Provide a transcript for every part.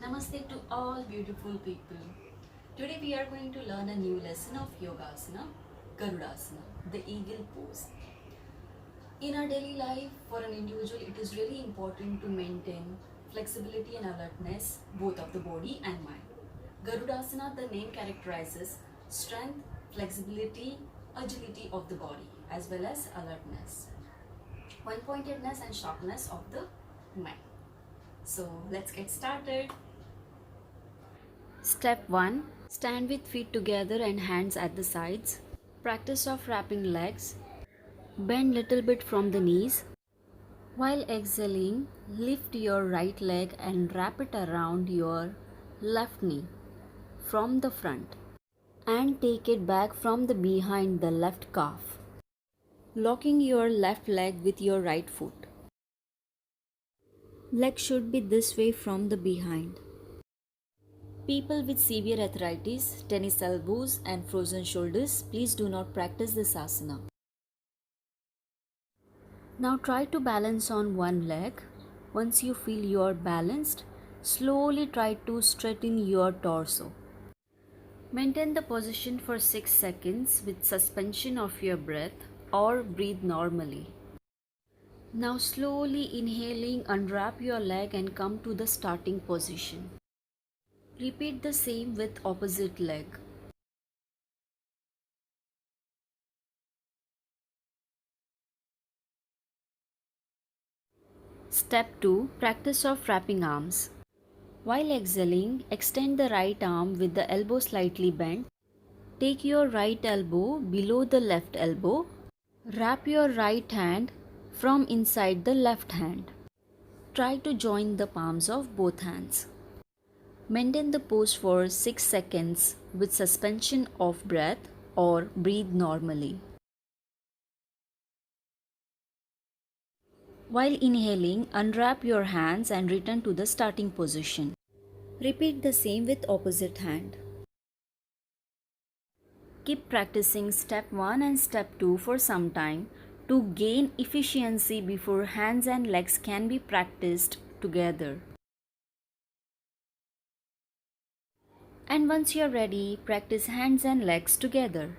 Namaste to all beautiful people. Today we are going to learn a new lesson of Yogasana, Garudasana, the eagle pose. In our daily life, for an individual, it is really important to maintain flexibility and alertness both of the body and mind. Garudasana, the name characterizes strength, flexibility, agility of the body as well as alertness, one-pointedness and sharpness of the mind. So let's get started. Step 1. Stand with feet together and hands at the sides. Practice of wrapping legs. Bend little bit from the knees. While exhaling, lift your right leg and wrap it around your left knee from the front and take it back from the behind the left calf, locking your left leg with your right foot. Leg should be this way from the behind. People with severe arthritis, tennis elbows and frozen shoulders, please do not practice this asana. Now try to balance on one leg. Once you feel you are balanced, slowly try to straighten your torso. Maintain the position for 6 seconds with suspension of your breath or breathe normally. Now slowly inhaling, unwrap your leg and come to the starting position. Repeat the same with opposite leg. Step 2. Practice of wrapping arms. While exhaling, extend the right arm with the elbow slightly bent. Take your right elbow below the left elbow. Wrap your right hand from inside the left hand. Try to join the palms of both hands. Maintain the pose for 6 seconds with suspension of breath or breathe normally. While inhaling, unwrap your hands and return to the starting position. Repeat the same with opposite hand. Keep practicing step 1 and step 2 for some time to gain efficiency before hands and legs can be practiced together. And once you are ready, practice hands and legs together.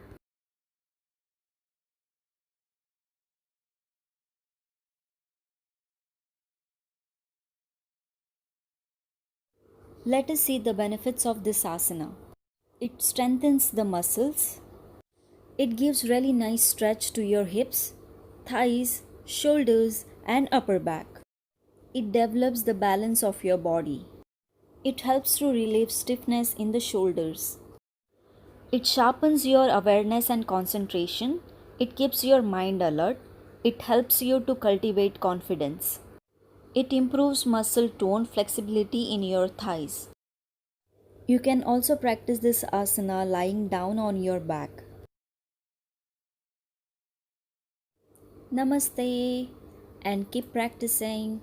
Let us see the benefits of this asana. It strengthens the muscles. It gives really nice stretch to your hips, thighs, shoulders and upper back. It develops the balance of your body. It helps to relieve stiffness in the shoulders. It sharpens your awareness and concentration. It keeps your mind alert. It helps you to cultivate confidence. It improves muscle tone, flexibility in your thighs. You can also practice this asana lying down on your back. Namaste and keep practicing.